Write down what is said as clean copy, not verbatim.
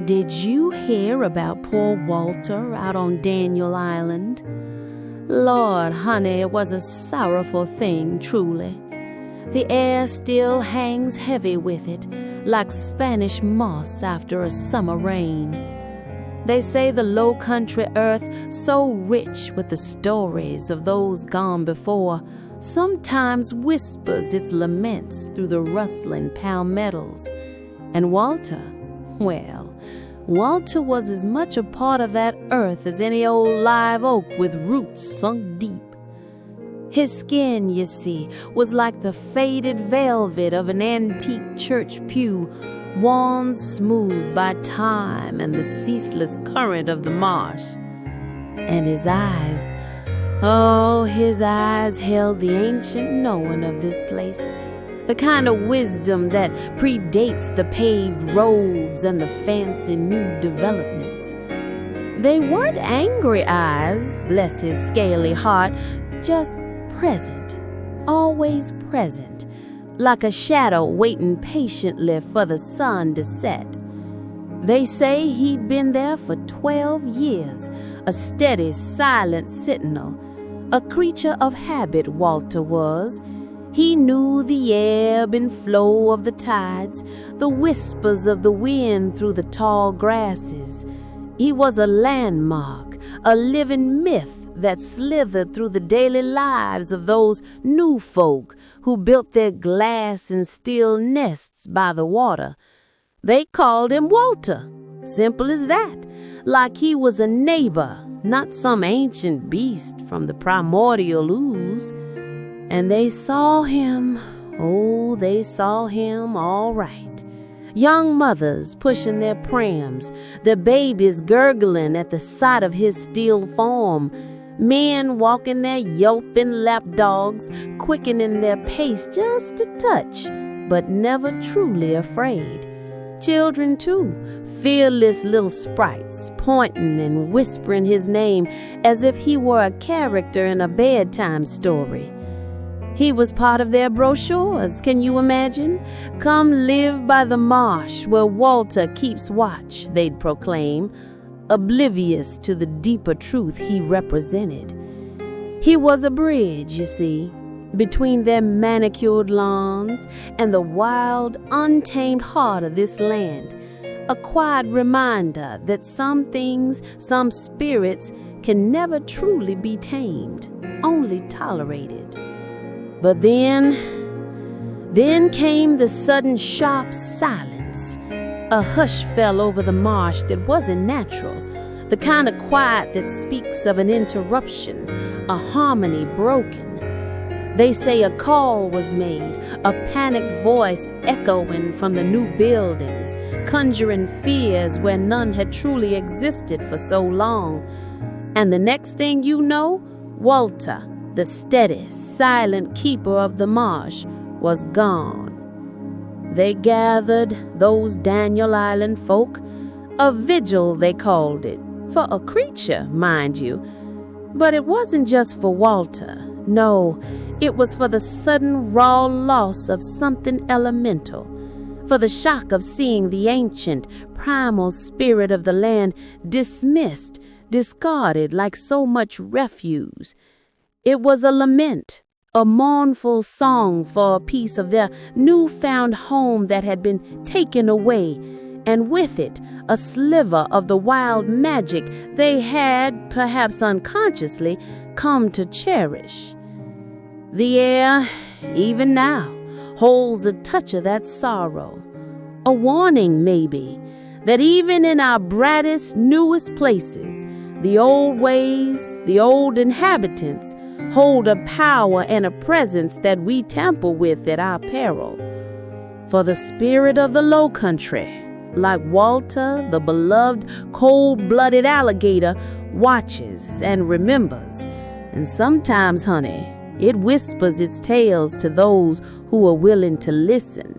Did you hear about poor Walter out on Daniel Island? Lord, honey, it was a sorrowful thing, truly. The air still hangs heavy with it, like Spanish moss after a summer rain. They say the low country earth, so rich with the stories of those gone before, sometimes whispers its laments through the rustling palmettos. And Walter, well, Walter was as much a part of that earth as any old live oak with roots sunk deep. His skin, you see, was like the faded velvet of an antique church pew, worn smooth by time and the ceaseless current of the marsh. And his eyes, oh, his eyes held the ancient knowing of this place, the kind of wisdom that predates the paved roads and the fancy new developments. They weren't angry eyes, bless his scaly heart, just present, always present, like a shadow waiting patiently for the sun to set. They say he'd been there for 12 years, a steady, silent sentinel, a creature of habit Walter was. He knew the ebb and flow of the tides, the whispers of the wind through the tall grasses. He was a landmark, a living myth that slithered through the daily lives of those new folk who built their glass and steel nests by the water. They called him Walter, simple as that, like he was a neighbor, not some ancient beast from the primordial ooze. And they saw him, oh, they saw him all right. Young mothers pushing their prams, their babies gurgling at the sight of his steel form, men walking their yelping lapdogs, quickening their pace just a touch, but never truly afraid. Children, too, fearless little sprites, pointing and whispering his name as if he were a character in a bedtime story. He was part of their brochures, can you imagine? Come live by the marsh where Walter keeps watch, they'd proclaim, oblivious to the deeper truth he represented. He was a bridge, you see, between their manicured lawns and the wild, untamed heart of this land, a quiet reminder that some things, some spirits, can never truly be tamed, only tolerated. But then came the sudden sharp silence. A hush fell over the marsh that wasn't natural, the kind of quiet that speaks of an interruption, a harmony broken. They say a call was made, a panicked voice echoing from the new buildings, conjuring fears where none had truly existed for so long. And the next thing you know, Walter, the steady, silent keeper of the marsh, was gone. They gathered, those Daniel Island folk, a vigil they called it, for a creature, mind you. But it wasn't just for Walter, no, it was for the sudden raw loss of something elemental, for the shock of seeing the ancient, primal spirit of the land dismissed, discarded like so much refuse. It was a lament, a mournful song for a piece of their newfound home that had been taken away, and with it a sliver of the wild magic they had, perhaps unconsciously, come to cherish. The air, even now, holds a touch of that sorrow, a warning maybe, that even in our brightest, newest places, the old ways, the old inhabitants, hold a power and a presence that we tamper with at our peril. For the spirit of the low country, like Walter, the beloved cold-blooded alligator, watches and remembers. And sometimes, honey, it whispers its tales to those who are willing to listen.